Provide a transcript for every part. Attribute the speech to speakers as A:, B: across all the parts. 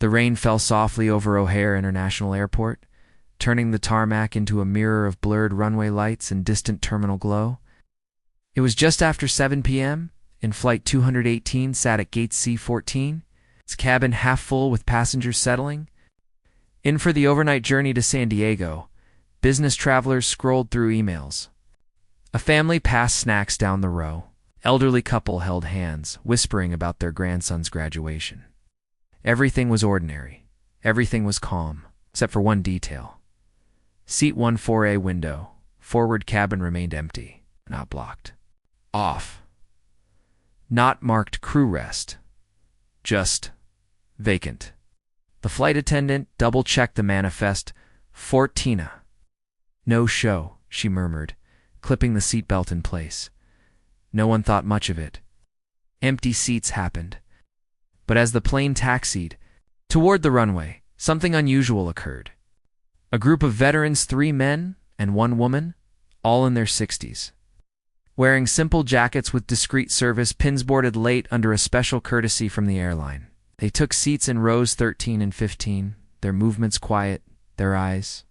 A: The rain fell softly over O'Hare International Airport, turning the tarmac into a mirror of blurred runway lights and distant terminal glow. It was just after 7 p.m., and Flight 218 sat at Gate C-14, its cabin half full with passengers settling. In for the overnight journey to San Diego, business travelers scrolled through emails. A family passed snacks down the row. Elderly couple held hands, whispering about their grandson's graduation. Everything was ordinary. Everything was calm, except for one detail. Seat 14A window, forward cabin remained empty, not blocked. Off. Not marked crew rest. Just vacant. The flight attendant double-checked the manifest. Fortina. No show, she murmured, clipping the seatbelt in place. No one thought much of it. Empty seats happened. But as the plane taxied toward the runway, something unusual occurred. A group of veterans, 3 men and 1 woman, all in their 60s. Wearing simple jackets with discreet service pins boarded late under a special courtesy from the airline. They took seats in rows 13 and 15, their movements quiet, their eyes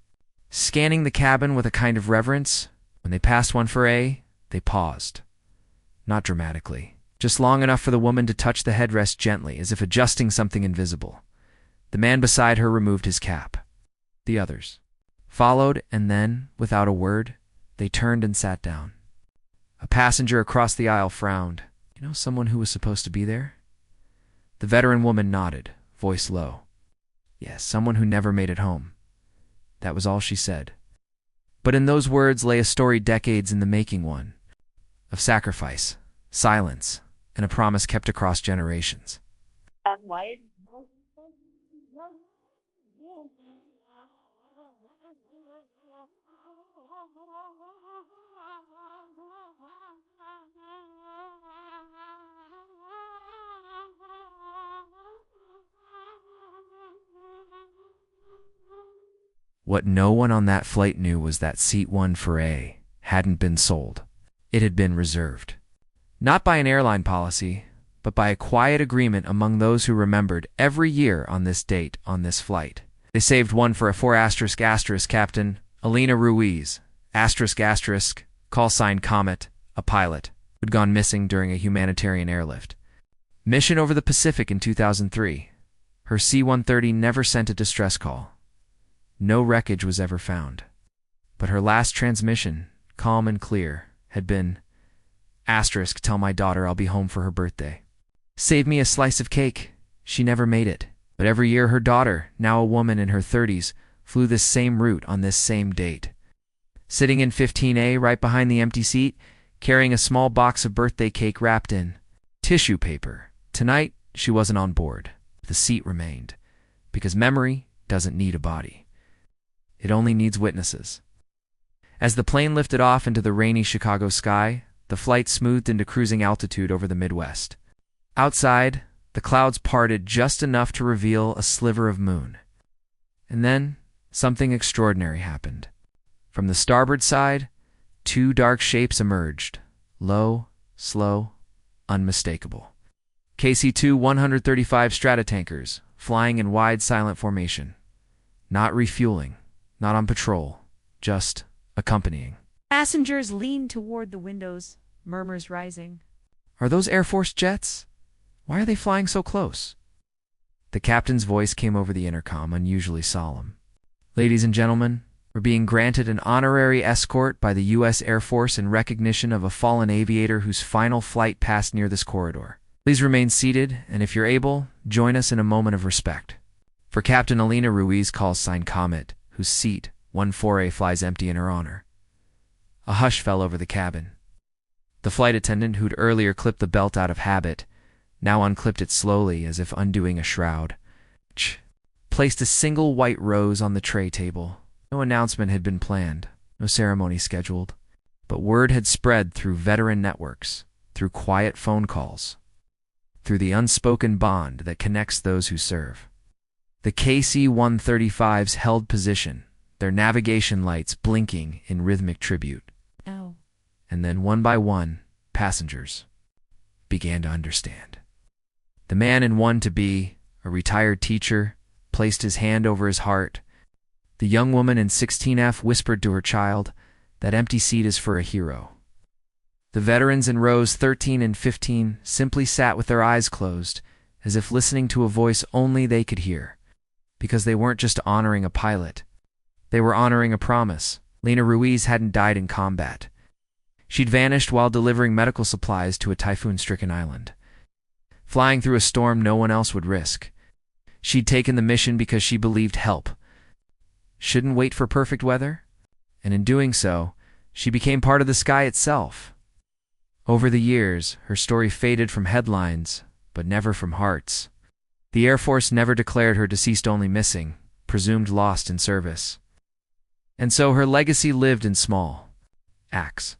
A: scanning the cabin with a kind of reverence. When they passed 14A, they paused. Not dramatically, just long enough for the woman to touch the headrest gently, as if adjusting something invisible. The man beside her removed his cap. The others followed, and then, without a word, they turned and sat down. A passenger across the aisle frowned. You know someone who was supposed to be there? The veteran woman nodded, voice low. Yes, someone who never made it home. That was all she said. But in those words lay a story decades in the making, one of sacrifice, silence, and a promise kept across generations.
B: Why?
A: What no one on that flight knew was that Seat 14A hadn't been sold. It had been reserved. Not by an airline policy, but by a quiet agreement among those who remembered every year on this date on this flight. They saved one for a 4*** Captain Elena Ruiz, ***, call sign Comet, a pilot, who'd gone missing during a humanitarian airlift. Mission over the Pacific in 2003. Her C-130 never sent a distress call. No wreckage was ever found. But her last transmission, calm and clear, had been, **, tell my daughter I'll be home for her birthday. Save me a slice of cake. She never made it. But every year her daughter, now a woman in her 30s, flew this same route on this same date. Sitting in 15A right behind the empty seat, carrying a small box of birthday cake wrapped in tissue paper. Tonight, she wasn't on board. The seat remained. Because memory doesn't need a body. It only needs witnesses. As the plane lifted off into the rainy Chicago sky, the flight smoothed into cruising altitude over the Midwest. Outside, the clouds parted just enough to reveal a sliver of moon. And then, something extraordinary happened. From the starboard side, 2 dark shapes emerged. Low, slow, unmistakable. KC-2 135 Stratotankers, flying in wide silent formation. Not refueling, not on patrol, just accompanying.
C: Passengers leaned toward the windows, murmurs rising.
A: Are those Air Force jets? Why are they flying so close? The captain's voice came over the intercom, unusually solemn. Ladies and gentlemen, we're being granted an honorary escort by the U.S. Air Force in recognition of a fallen aviator whose final flight passed near this corridor. Please remain seated, and if you're able, join us in a moment of respect. For Captain Elena Ruiz, calls sign Comet, whose seat, 14A, flies empty in her honor. A hush fell over the cabin. The flight attendant, who'd earlier clipped the belt out of habit, now unclipped it slowly as if undoing a shroud. Placed a single white rose on the tray table. No announcement had been planned, no ceremony scheduled, but word had spread through veteran networks, through quiet phone calls, through the unspoken bond that connects those who serve. The KC-135s held position, their navigation lights blinking in rhythmic tribute.
C: Oh.
A: And then one by one, passengers began to understand. The man in one to be, a retired teacher, placed his hand over his heart. The young woman in 16F whispered to her child, "That empty seat is for a hero." The veterans in rows 13 and 15 simply sat with their eyes closed, as if listening to a voice only they could hear. Because they weren't just honoring a pilot. They were honoring a promise. Elena Ruiz hadn't died in combat. She'd vanished while delivering medical supplies to a typhoon-stricken island, flying through a storm no one else would risk. She'd taken the mission because she believed help shouldn't wait for perfect weather, and in doing so, she became part of the sky itself. Over the years, her story faded from headlines, but never from hearts. The Air Force never declared her deceased, only missing, presumed lost in service. And so her legacy lived in small acts.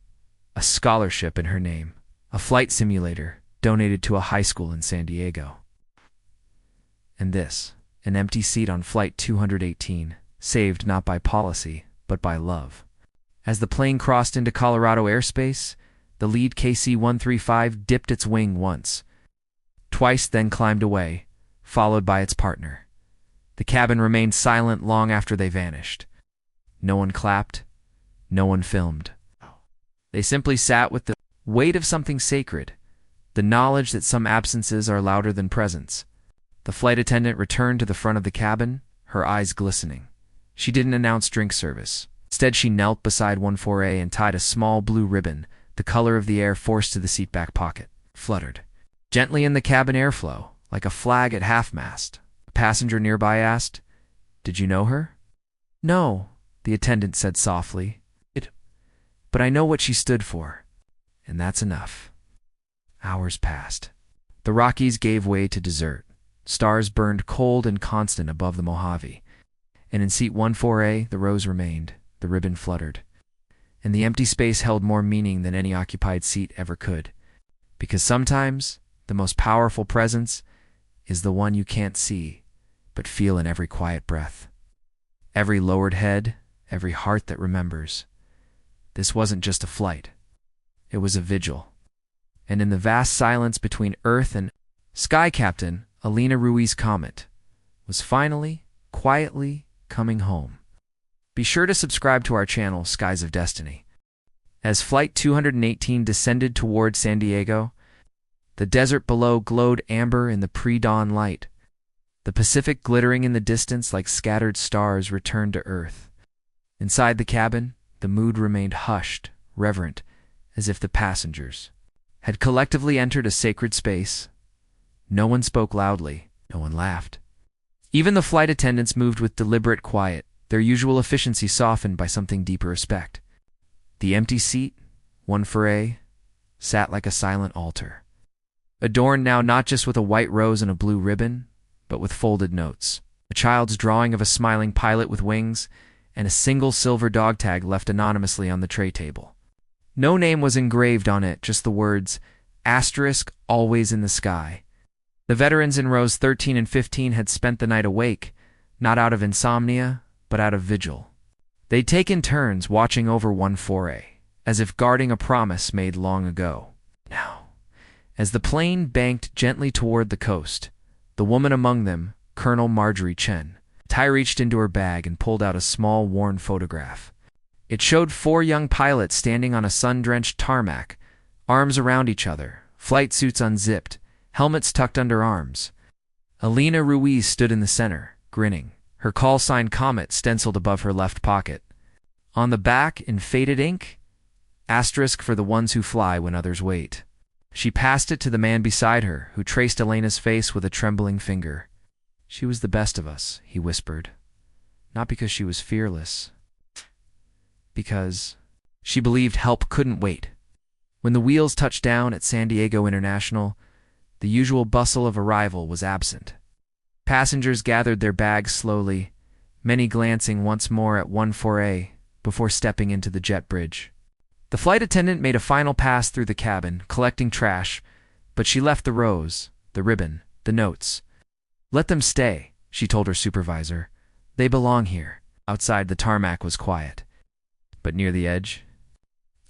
A: A scholarship in her name, a flight simulator donated to a high school in San Diego. And this, an empty seat on Flight 218, saved not by policy, but by love. As the plane crossed into Colorado airspace, the lead KC-135 dipped its wing once, twice, then climbed away, followed by its partner. The cabin remained silent long after they vanished. No one clapped, no one filmed. They simply sat with the weight of something sacred, the knowledge that some absences are louder than presence. The flight attendant returned to the front of the cabin, her eyes glistening. She didn't announce drink service. Instead, she knelt beside 14A and tied a small blue ribbon, the color of the Air Force, to the seatback pocket. Fluttered gently in the cabin airflow, like a flag at half-mast. A passenger nearby asked, "Did you know her?" "No," the attendant said softly. "But I know what she stood for, and that's enough." Hours passed. The Rockies gave way to desert. Stars burned cold and constant above the Mojave. And in seat 14A, the rose remained, the ribbon fluttered. And the empty space held more meaning than any occupied seat ever could. Because sometimes, the most powerful presence is the one you can't see, but feel in every quiet breath. Every lowered head, every heart that remembers. This wasn't just a flight. It was a vigil. And in the vast silence between Earth and Sky, Captain Elena Ruiz Comet was finally, quietly coming home. Be sure to subscribe to our channel, Skies of Destiny. As Flight 218 descended toward San Diego, the desert below glowed amber in the pre-dawn light. The Pacific glittering in the distance like scattered stars returned to Earth. Inside the cabin, the mood remained hushed, reverent, as if the passengers had collectively entered a sacred space. No one spoke loudly, no one laughed. Even the flight attendants moved with deliberate quiet, their usual efficiency softened by something deeper respect. The empty seat, 14A, sat like a silent altar, adorned now not just with a white rose and a blue ribbon, but with folded notes, a child's drawing of a smiling pilot with wings, and a single silver dog tag left anonymously on the tray table. No name was engraved on it, just the words, "Asterisk, always in the sky." The veterans in rows 13 and 15 had spent the night awake, not out of insomnia, but out of vigil. They'd taken turns watching over 14A, as if guarding a promise made long ago. Now, as the plane banked gently toward the coast, the woman among them, Colonel Marjorie Chen, Tai reached into her bag and pulled out a small, worn photograph. It showed 4 young pilots standing on a sun-drenched tarmac, arms around each other, flight suits unzipped, helmets tucked under arms. Elena Ruiz stood in the center, grinning, her call sign Comet stenciled above her left pocket. On the back, in faded ink, "Asterisk for the ones who fly when others wait." She passed it to the man beside her, who traced Elena's face with a trembling finger. "She was the best of us," he whispered. "Not because she was fearless. Because she believed help couldn't wait." When the wheels touched down at San Diego International, the usual bustle of arrival was absent. Passengers gathered their bags slowly, many glancing once more at 14A before stepping into the jet bridge. The flight attendant made a final pass through the cabin, collecting trash, but she left the rose, the ribbon, the notes. "Let them stay," she told her supervisor. "They belong here." Outside, the tarmac was quiet. But near the edge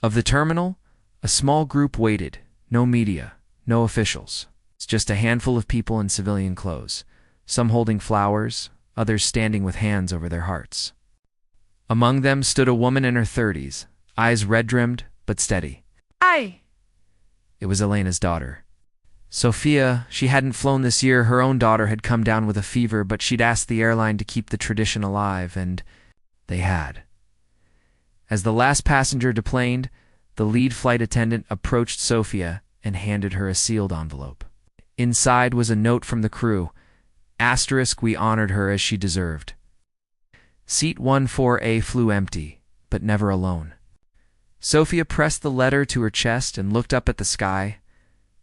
A: of the terminal, a small group waited. No media, no officials. It's just a handful of people in civilian clothes, some holding flowers, others standing with hands over their hearts. Among them stood a woman in her 30s, eyes red-rimmed but steady. It was Elena's daughter. Sophia, she hadn't flown this year. Her own daughter had come down with a fever, but she'd asked the airline to keep the tradition alive, and they had. As the last passenger deplaned, the lead flight attendant approached Sophia and handed her a sealed envelope. Inside was a note from the crew. *, we honored her as she deserved. Seat 14A flew empty, but never alone. Sophia pressed the letter to her chest and looked up at the sky,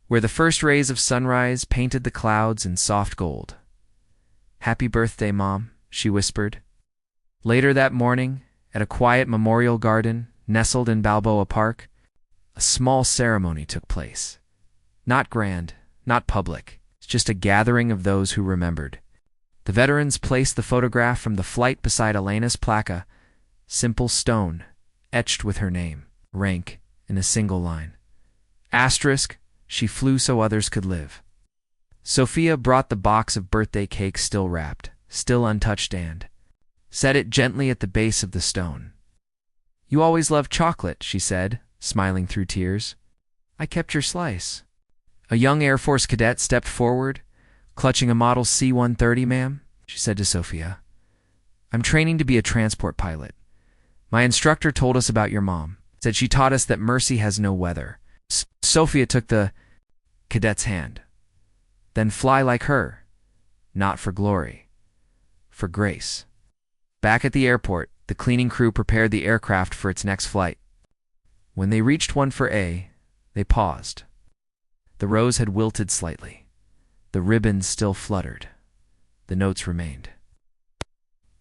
A: where the first rays of sunrise painted the clouds in soft gold. "Happy birthday, Mom," she whispered. Later that morning, at a quiet memorial garden nestled in Balboa Park, a small ceremony took place. Not grand, not public, just a gathering of those who remembered. The veterans placed the photograph from the flight beside Elena's placa, simple stone, etched with her name, rank, in a single line. *, she flew so others could live. Sophia brought the box of birthday cake still wrapped, still untouched, and set it gently at the base of the stone. "You always loved chocolate," she said, smiling through tears. "I kept your slice." A young Air Force cadet stepped forward, clutching a Model C-130, "Ma'am," she said to Sophia. "I'm training to be a transport pilot. My instructor told us about your mom. Said she taught us that mercy has no weather." Sophia took the cadet's hand. "Then fly like her. Not for glory. For grace." Back at the airport, the cleaning crew prepared the aircraft for its next flight. When they reached 14A, they paused. The rose had wilted slightly. The ribbons still fluttered. The notes remained.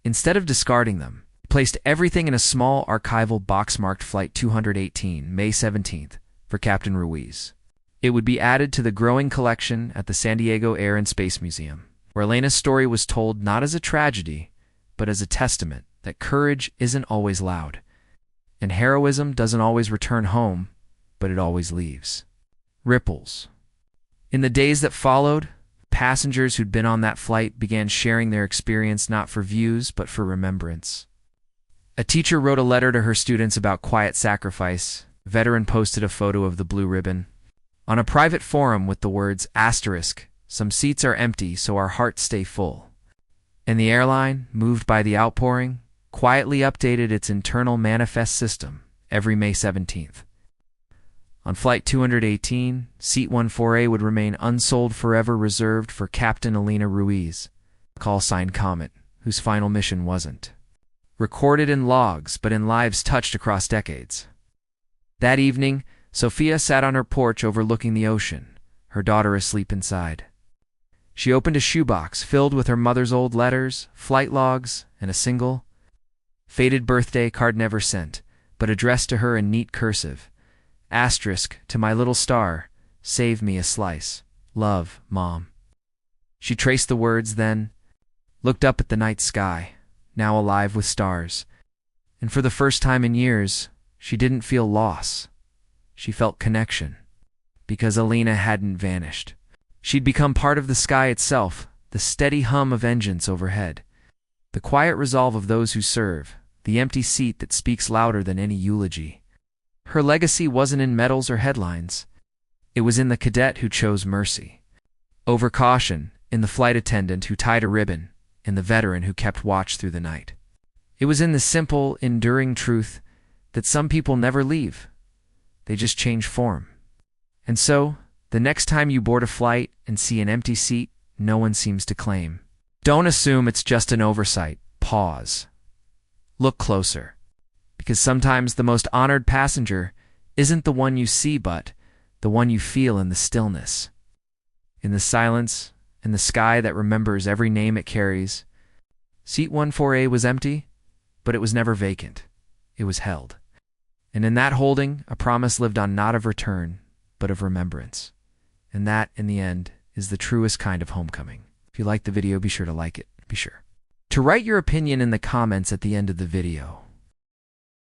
A: Instead of discarding them, they placed everything in a small archival box marked Flight 218, May 17th, for Captain Ruiz. It would be added to the growing collection at the San Diego Air and Space Museum, where Elena's story was told not as a tragedy, but as a testament that courage isn't always loud, and heroism doesn't always return home, but it always leaves ripples. In the days that followed, passengers who'd been on that flight began sharing their experience not for views, but for remembrance. A teacher wrote a letter to her students about quiet sacrifice. A veteran posted a photo of the blue ribbon. On a private forum with the words *, some seats are empty, so our hearts stay full. And the airline, moved by the outpouring, quietly updated its internal manifest system every May 17th. On Flight 218, Seat 14A would remain unsold, forever reserved for Captain Elena Ruiz, call sign Comet, whose final mission wasn't recorded in logs, but in lives touched across decades. That evening, Sophia sat on her porch overlooking the ocean, her daughter asleep inside. She opened a shoebox filled with her mother's old letters, flight logs, and a single, faded birthday card never sent, but addressed to her in neat cursive. *, to my little star, save me a slice. Love, Mom. She traced the words, then looked up at the night sky, now alive with stars. And for the first time in years, she didn't feel loss. She felt connection, because Elena hadn't vanished. She'd become part of the sky itself, the steady hum of engines overhead, the quiet resolve of those who serve, the empty seat that speaks louder than any eulogy. Her legacy wasn't in medals or headlines. It was in the cadet who chose mercy, over caution, in the flight attendant who tied a ribbon, in the veteran who kept watch through the night. It was in the simple, enduring truth that some people never leave. They just change form. And so, the next time you board a flight and see an empty seat no one seems to claim, don't assume it's just an oversight. Pause. Look closer. Because sometimes the most honored passenger isn't the one you see, but the one you feel in the stillness, in the silence, in the sky that remembers every name it carries. Seat 14A was empty, but it was never vacant. It was held. And in that holding, a promise lived on, not of return, but of remembrance. And that, in the end, is the truest kind of homecoming. If you liked the video, be sure to like it. Be sure to write your opinion in the comments at the end of the video.